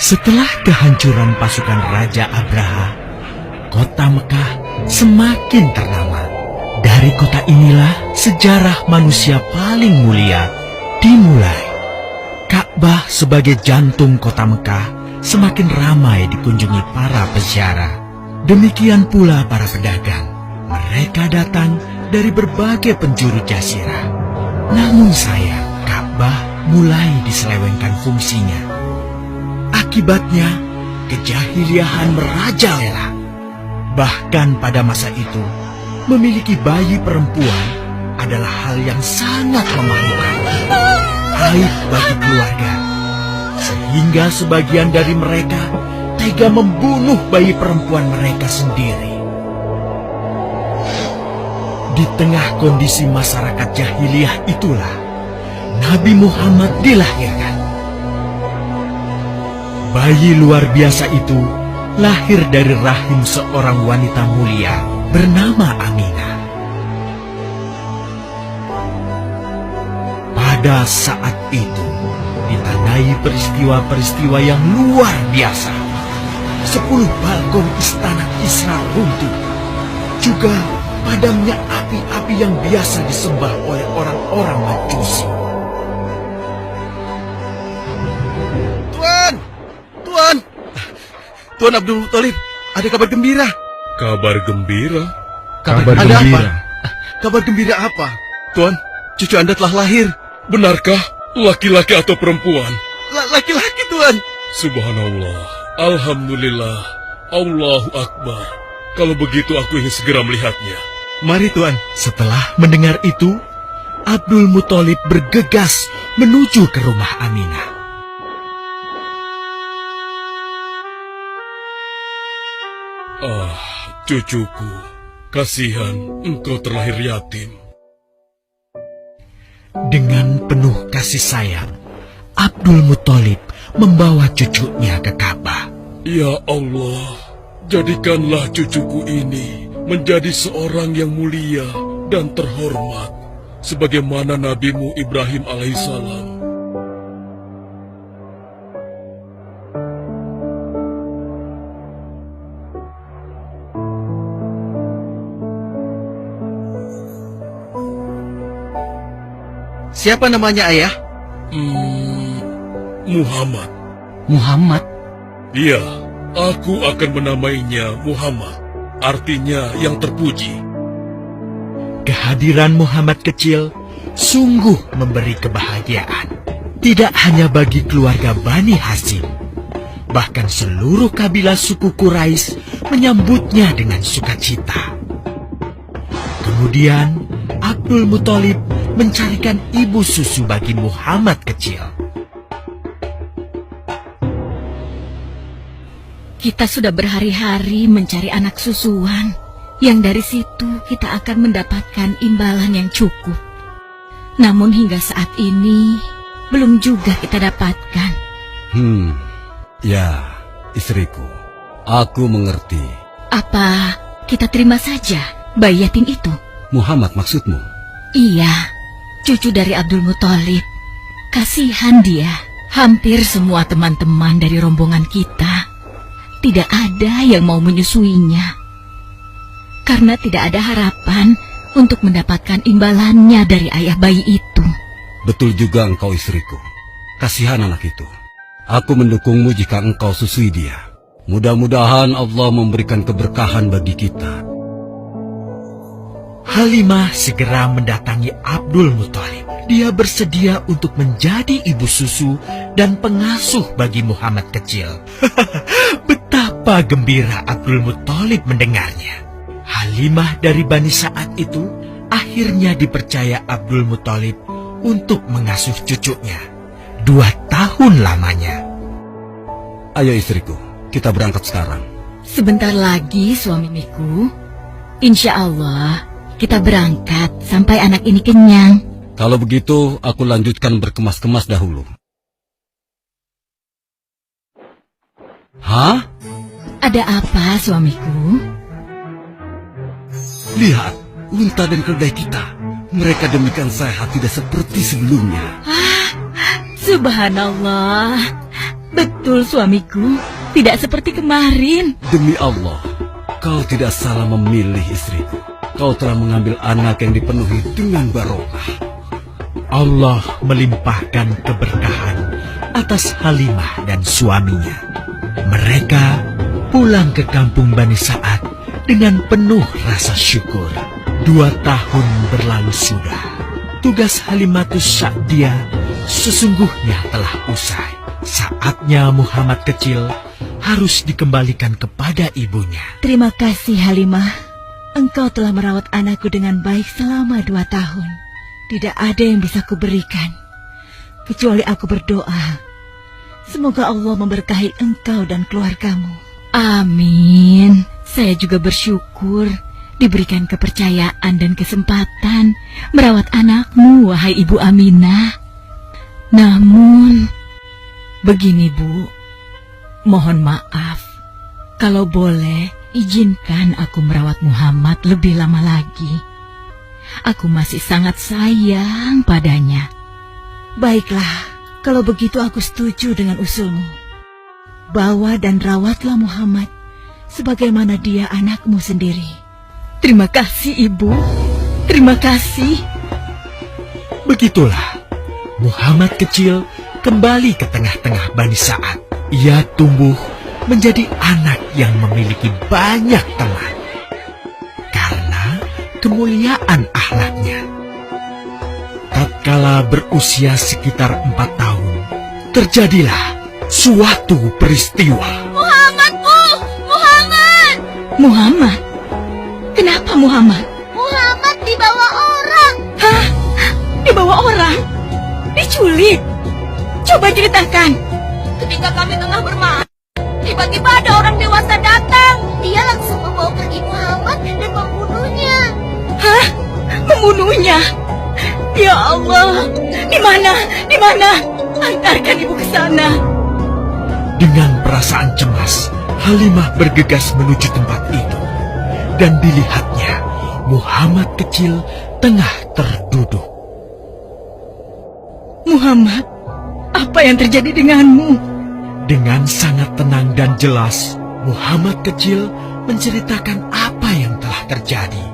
Setelah kehancuran pasukan Raja Abraha, kota Mekah semakin ternama. Dari kota inilah sejarah manusia paling mulia dimulai. Ka'bah sebagai jantung kota Mekah semakin ramai dikunjungi para peziarah. Demikian pula para pedagang. Mereka datang dari berbagai penjuru jazirah. Namun sayang, Ka'bah mulai diselewengkan fungsinya. Akibatnya, kejahiliahan merajalela. Bahkan pada masa itu, memiliki bayi perempuan adalah hal yang sangat memalukan. Aib bagi keluarga. Sehingga sebagian dari mereka tega membunuh bayi perempuan mereka sendiri. Di tengah kondisi masyarakat jahiliyah itulah Nabi Muhammad dilahirkan. Bayi luar biasa itu lahir dari rahim seorang wanita mulia bernama Aminah. Pada saat itu ditandai peristiwa-peristiwa yang luar biasa. 10 balkon istana Kisra runtuh. Juga padamnya api-api yang biasa disembah oleh orang-orang Majusi. Tuan Abdul Muthalib, ada kabar gembira. Kabar gembira? Kabar gembira? Kabar gembira apa? Tuan, cucu Anda telah lahir. Benarkah? Laki-laki atau perempuan? Laki-laki, Tuan. Subhanallah, Alhamdulillah, Allahu Akbar. Kalau begitu aku ingin segera melihatnya. Mari, Tuan. Setelah mendengar itu, Abdul Muthalib bergegas menuju ke rumah Aminah. Ah, cucuku, kasihan engkau terlahir yatim. Dengan penuh kasih sayang, Abdul Muthalib membawa cucunya ke Ka'bah. Ya Allah, jadikanlah cucuku ini menjadi seorang yang mulia dan terhormat, sebagaimana Nabimu Ibrahim alaihissalam. Siapa namanya, Ayah? Muhammad. Muhammad? Iya, aku akan menamainya Muhammad. Artinya yang terpuji. Kehadiran Muhammad kecil sungguh memberi kebahagiaan. Tidak hanya bagi keluarga Bani Hashim, bahkan seluruh kabilah suku Quraisy menyambutnya dengan sukacita. Kemudian Abdul Muthalib mencarikan ibu susu bagi Muhammad kecil. Kita sudah berhari-hari mencari anak susuan, yang dari situ kita akan mendapatkan imbalan yang cukup. Namun hingga saat ini, belum juga kita dapatkan. Ya, istriku, aku mengerti. Apa kita terima saja bayi yatim itu? Muhammad maksudmu? Iya, cucu dari Abdul Muthalib. Kasihan dia. Hampir semua teman-teman dari rombongan kita tidak ada yang mau menyusuinya. Karena tidak ada harapan untuk mendapatkan imbalannya dari ayah bayi itu. Betul juga engkau, istriku. Kasihan anak itu. Aku mendukungmu jika engkau susui dia. Mudah-mudahan Allah memberikan keberkahan bagi kita. Halimah segera mendatangi Abdul Muthalib. Dia bersedia untuk menjadi ibu susu dan pengasuh bagi Muhammad kecil. Betapa gembira Abdul Muthalib mendengarnya. Halimah dari Bani Sa'ad itu akhirnya dipercaya Abdul Muthalib untuk mengasuh cucunya 2 tahun lamanya. Ayo istriku, kita berangkat sekarang. Sebentar lagi suamiku. Insya Allah kita berangkat sampai anak ini kenyang. Kalau begitu, aku lanjutkan berkemas-kemas dahulu. Hah? Ada apa suamiku? Lihat, unta dan keledai kita. Mereka demikian sehat, tidak seperti sebelumnya. Subhanallah. Betul, suamiku. Tidak seperti kemarin. Demi Allah, kau tidak salah memilih istriku. Kau telah mengambil anak yang dipenuhi dengan barokah. Allah melimpahkan keberkahan atas Halimah dan suaminya. Mereka pulang ke kampung Bani Sa'ad dengan penuh rasa syukur. 2 tahun berlalu sudah. Tugas Halimatus Sa'diyah sesungguhnya telah usai. Saatnya Muhammad kecil harus dikembalikan kepada ibunya. Terima kasih, Halimah. Engkau telah merawat anakku dengan baik selama 2 tahun. Tidak ada yang bisa kuberikan, kecuali aku berdoa. Semoga Allah memberkahi engkau dan keluargamu. Amin. Saya juga bersyukur diberikan kepercayaan dan kesempatan merawat anakmu, wahai Ibu Aminah. Namun, begini Bu, mohon maaf. Kalau boleh, izinkan aku merawat Muhammad lebih lama lagi. Aku masih sangat sayang padanya. Baiklah, kalau begitu aku setuju dengan usulmu. Bawa dan rawatlah Muhammad sebagaimana dia anakmu sendiri. Terima kasih, Ibu. Terima kasih. Begitulah, Muhammad kecil kembali ke tengah-tengah Bani Sa'ad. Ia tumbuh menjadi anak yang memiliki banyak teman karena kemuliaan akhlaknya. Tatkala berusia sekitar 4 tahun, terjadilah suatu peristiwa. Muhammad, Bu! Muhammad! Muhammad? Kenapa Muhammad? Muhammad dibawa orang. Hah? Dibawa orang? Diculik? Coba ceritakan. Ketika kami tengah bermain, tiba-tiba ada orang dewasa datang. Dia langsung membawa pergi Muhammad dan membunuhnya. Hah? Membunuhnya? Ya Allah, di mana? Di mana? Antarkan ibu ke sana. Dengan perasaan cemas, Halimah bergegas menuju tempat itu. Dan dilihatnya, Muhammad kecil tengah terduduk. Muhammad, apa yang terjadi denganmu? Dengan sangat tenang dan jelas, Muhammad kecil menceritakan apa yang telah terjadi.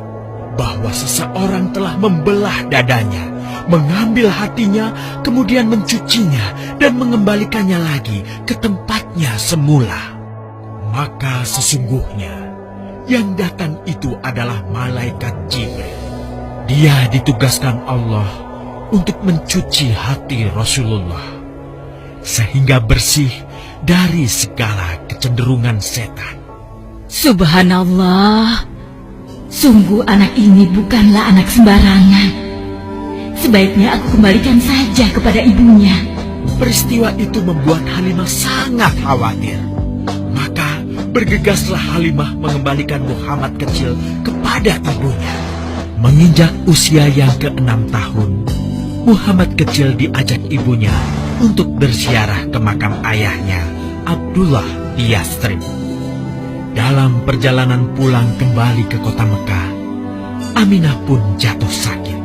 Bahwa seseorang telah membelah dadanya, mengambil hatinya, kemudian mencucinya dan mengembalikannya lagi ke tempatnya semula. Maka sesungguhnya yang datang itu adalah malaikat Jibril. Dia ditugaskan Allah untuk mencuci hati Rasulullah sehingga bersih dari segala kecenderungan setan. Subhanallah, sungguh anak ini bukanlah anak sembarangan. Sebaiknya aku kembalikan saja kepada ibunya. Peristiwa itu membuat Halimah sangat khawatir. Maka bergegaslah Halimah mengembalikan Muhammad kecil kepada ibunya. Menginjak usia yang ke-6 tahun, Muhammad kecil diajak ibunya untuk berziarah ke makam ayahnya, Abdullah di Yathrib. Dalam perjalanan pulang kembali ke kota Mekah, Aminah pun jatuh sakit.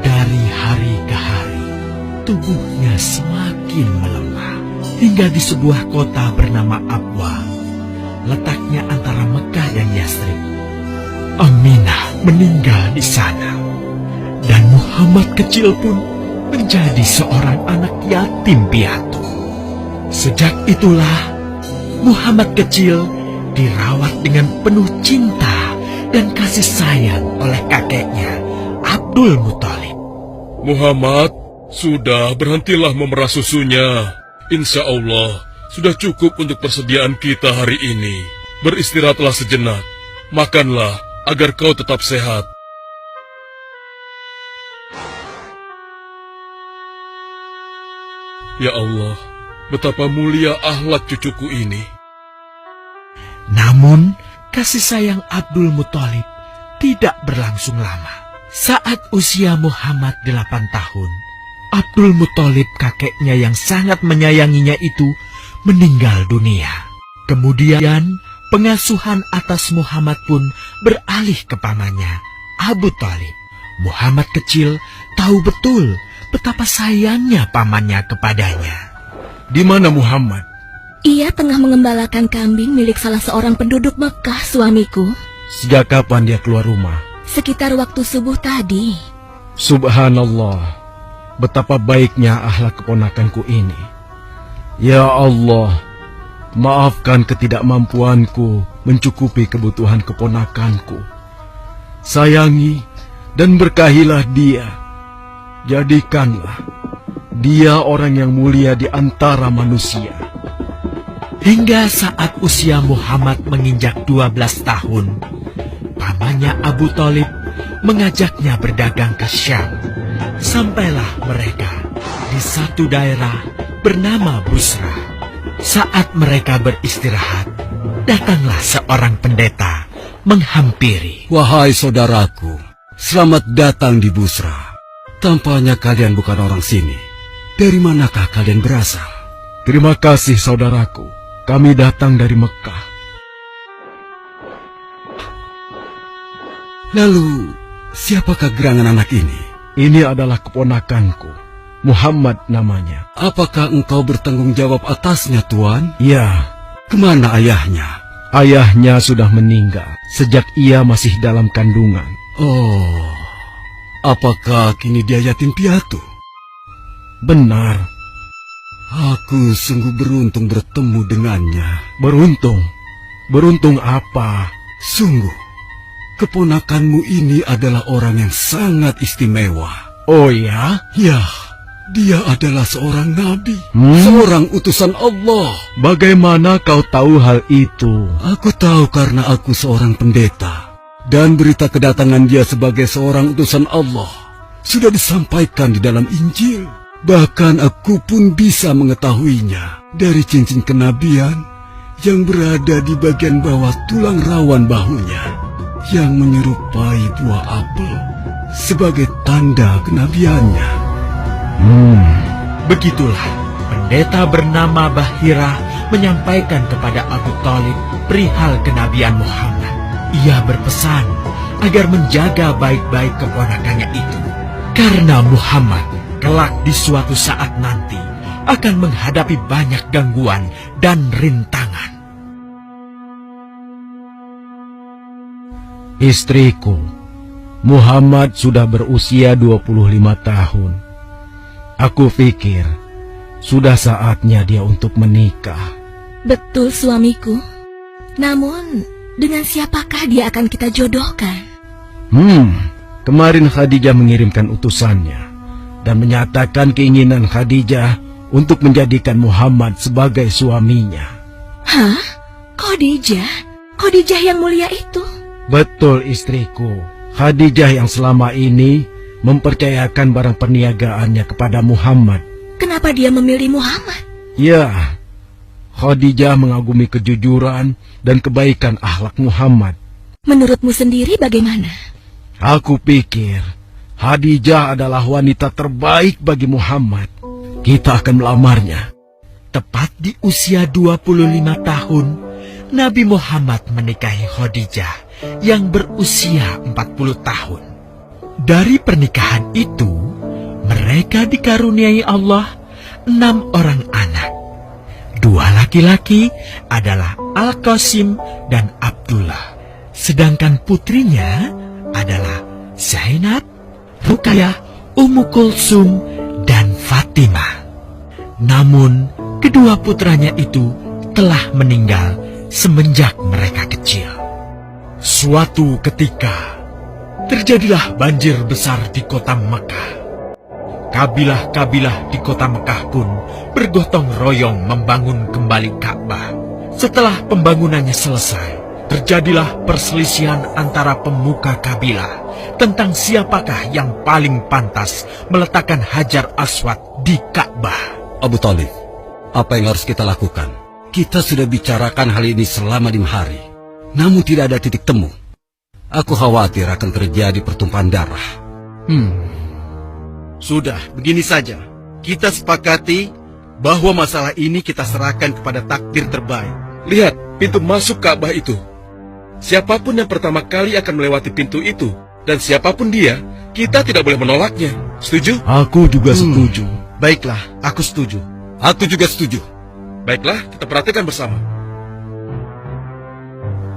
Dari hari ke hari, tubuhnya semakin melemah. Hingga di sebuah kota bernama Abwa, letaknya antara Mekah dan Yathrib, Aminah meninggal di sana. Dan Muhammad kecil pun menjadi seorang anak yatim piatu. Sejak itulah, Muhammad kecil dirawat dengan penuh cinta dan kasih sayang oleh kakeknya, Abdul Muthalib. Muhammad, sudah berhentilah memerah susunya. Insya Allah, sudah cukup untuk persediaan kita hari ini. Beristirahatlah sejenak. Makanlah agar kau tetap sehat. Ya Allah, betapa mulia akhlak cucuku ini. Namun, kasih sayang Abdul Muthalib tidak berlangsung lama. Saat usia Muhammad 8 tahun, Abdul Muthalib kakeknya yang sangat menyayanginya itu meninggal dunia. Kemudian, pengasuhan atas Muhammad pun beralih ke pamannya, Abu Thalib. Muhammad kecil tahu betul betapa sayangnya pamannya kepadanya. Di mana Muhammad? Ia tengah mengembalakan kambing milik salah seorang penduduk Mekah, suamiku. Sejak kapan dia keluar rumah? Sekitar waktu subuh tadi. Subhanallah, betapa baiknya akhlak keponakanku ini. Ya Allah, maafkan ketidakmampuanku mencukupi kebutuhan keponakanku. Sayangi dan berkahilah dia. Jadikanlah dia orang yang mulia di antara manusia. Hingga saat usia Muhammad menginjak 12 tahun, pamannya Abu Thalib mengajaknya berdagang ke Syam. Sampailah mereka di satu daerah bernama Busra. Saat mereka beristirahat, datanglah seorang pendeta menghampiri. Wahai saudaraku, selamat datang di Busra. Tampaknya kalian bukan orang sini. Dari manakah kalian berasal? Terima kasih saudaraku. Kami datang dari Mekah. Lalu, siapakah gerangan anak ini? Ini adalah keponakanku. Muhammad namanya. Apakah engkau bertanggung jawab atasnya, Tuan? Ya, Kemana ayahnya? ayahnya sudah meninggal sejak ia masih dalam kandungan. Oh, apakah kini dia yatim piatu? Benar, Aku sungguh beruntung bertemu dengannya. beruntung. Beruntung apa? Sungguh, keponakanmu ini adalah orang yang sangat istimewa. Oh ya? Ya, dia adalah seorang nabi, Hmm? seorang utusan Allah. Bagaimana kau tahu hal itu? Aku tahu karena aku seorang pendeta, dan berita kedatangan dia sebagai seorang utusan Allah sudah disampaikan di dalam Injil. Bahkan aku pun bisa mengetahuinya dari cincin kenabian yang berada di bagian bawah tulang rawan bahunya yang menyerupai buah apel sebagai tanda kenabiannya. Begitulah pendeta bernama Bahira menyampaikan kepada Abu Thalib perihal kenabian Muhammad. Ia berpesan agar menjaga baik-baik keponakannya itu, karena Muhammad kelak di suatu saat nanti akan menghadapi banyak gangguan dan rintangan. Istriku, Muhammad sudah berusia 25 tahun. Aku pikir sudah saatnya dia untuk menikah. Betul, suamiku. Namun, dengan siapakah dia akan kita jodohkan? Kemarin Khadijah mengirimkan utusannya dan menyatakan keinginan Khadijah untuk menjadikan Muhammad sebagai suaminya. Hah? Khadijah? Khadijah yang mulia itu? Betul, istriku. Khadijah yang selama ini mempercayakan barang perniagaannya kepada Muhammad. Kenapa dia memilih Muhammad? Ya, Khadijah mengagumi kejujuran dan kebaikan akhlak Muhammad. Menurutmu sendiri bagaimana? Aku pikir Khadijah adalah wanita terbaik bagi Muhammad. Kita akan melamarnya. Tepat di usia 25 tahun, Nabi Muhammad menikahi Khadijah yang berusia 40 tahun. Dari pernikahan itu, mereka dikaruniai Allah 6 orang anak. 2 laki-laki adalah Al-Qasim dan Abdullah. Sedangkan putrinya adalah Zainab, Ruqayyah, Ummu Kulsum, dan Fatimah. Namun, kedua putranya itu telah meninggal semenjak mereka kecil. Suatu ketika, terjadilah banjir besar di kota Mekah. Kabilah-kabilah di kota Mekah pun bergotong royong membangun kembali Ka'bah. Setelah pembangunannya selesai, terjadilah perselisihan antara pemuka kabilah tentang siapakah yang paling pantas meletakkan Hajar Aswad di Ka'bah. Abu Thalib, apa yang harus kita lakukan? Kita sudah bicarakan hal ini selama 5 hari, namun tidak ada titik temu. Aku khawatir akan terjadi pertumpahan darah. Sudah, begini saja. Kita sepakati bahwa masalah ini kita serahkan kepada takdir terbaik. Lihat pintu masuk Ka'bah itu. Siapapun yang pertama kali akan melewati pintu itu, dan siapapun dia, kita tidak boleh menolaknya. Setuju? Aku juga setuju. Baiklah, aku setuju. Aku juga setuju. Baiklah, kita perhatikan bersama.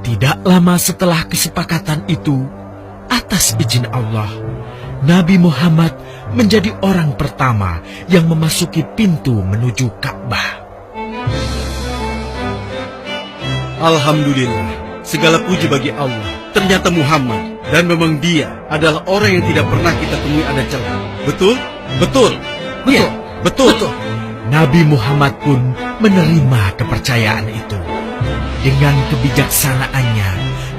Tidak lama setelah kesepakatan itu, atas izin Allah, Nabi Muhammad menjadi orang pertama yang memasuki pintu menuju Ka'bah. Alhamdulillah, segala puji bagi Allah. Ternyata Muhammad, dan memang dia adalah orang yang tidak pernah kita temui ada celah. Betul? Betul. Iya, Betul. Nabi Muhammad pun menerima kepercayaan itu. Dengan kebijaksanaannya,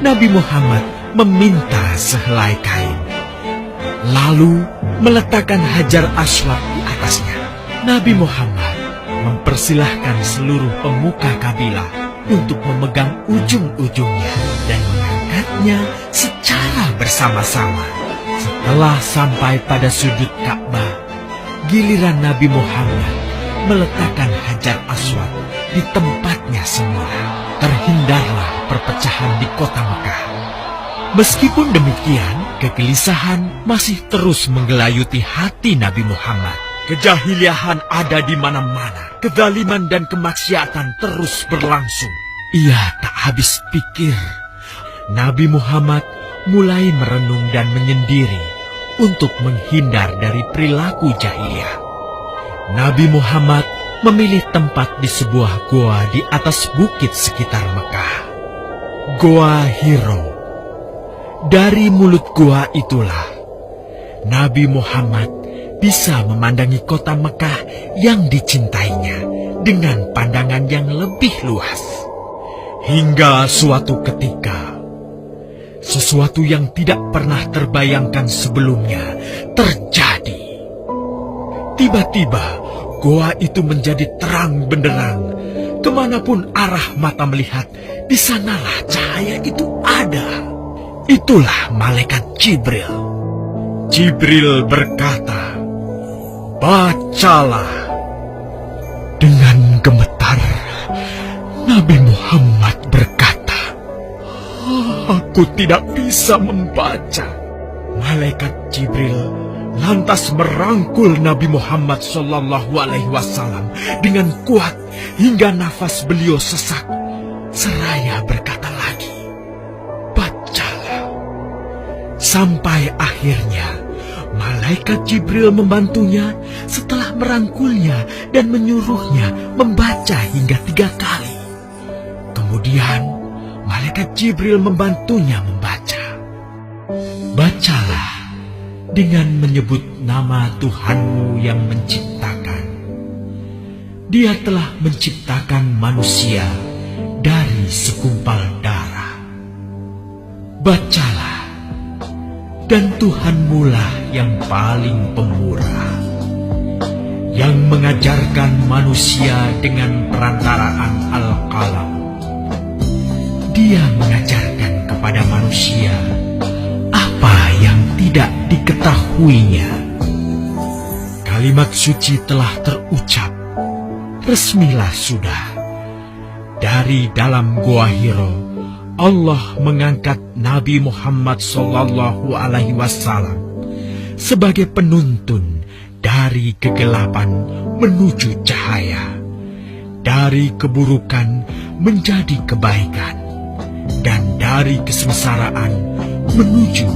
Nabi Muhammad meminta sehelai kain, lalu meletakkan Hajar Aswad di atasnya. Nabi Muhammad mempersilahkan seluruh pemuka kabilah untuk memegang ujung-ujungnya dan mengangkatnya secara bersama-sama. Setelah sampai pada sudut Ka'bah, giliran Nabi Muhammad meletakkan Hajar Aswad di tempatnya semula. Terhindarlah perpecahan di kota Mekah. Meskipun demikian, kegelisahan masih terus menggelayuti hati Nabi Muhammad. Kejahiliahan ada di mana-mana. Kezaliman dan kemaksiatan terus berlangsung. Ia tak habis pikir. Nabi Muhammad mulai merenung dan menyendiri untuk menghindar dari perilaku jahiliyah. Nabi Muhammad memilih tempat di sebuah goa di atas bukit sekitar Mekah. Goa Hiro. Dari mulut goa itulah Nabi Muhammad bisa memandangi kota Mekah yang dicintainya dengan pandangan yang lebih luas. Hingga suatu ketika, sesuatu yang tidak pernah terbayangkan sebelumnya terjadi. Tiba-tiba, goa itu menjadi terang benderang. Kemanapun arah mata melihat, di sanalah cahaya itu ada. Itulah malaikat Jibril. Jibril berkata, "Bacalah." Dengan gemetar, Nabi Muhammad berkata, "Aku tidak bisa membaca." Malaikat Jibril lantas merangkul Nabi Muhammad SAW dengan kuat hingga nafas beliau sesak. Seraya berkata lagi, "Bacalah." Sampai akhirnya malaikat Jibril membantunya setelah merangkulnya dan menyuruhnya membaca hingga 3 kali. Kemudian malaikat Jibril membantunya membaca. "Bacalah dengan menyebut nama Tuhanmu yang menciptakan. Dia telah menciptakan manusia dari segumpal darah. Bacalah, dan Tuhanmu lah yang paling pemurah, yang mengajarkan manusia dengan perantaraan Al-Qalam. Dia mengajarkan kepada manusia apa yang tidak diketahuinya." Kalimat suci telah terucap. Resmilah sudah. Dari dalam Goa Hiro, Allah mengangkat Nabi Muhammad SAW sebagai penuntun dari kegelapan menuju cahaya, dari keburukan menjadi kebaikan, dan dari kesengsaraan menuju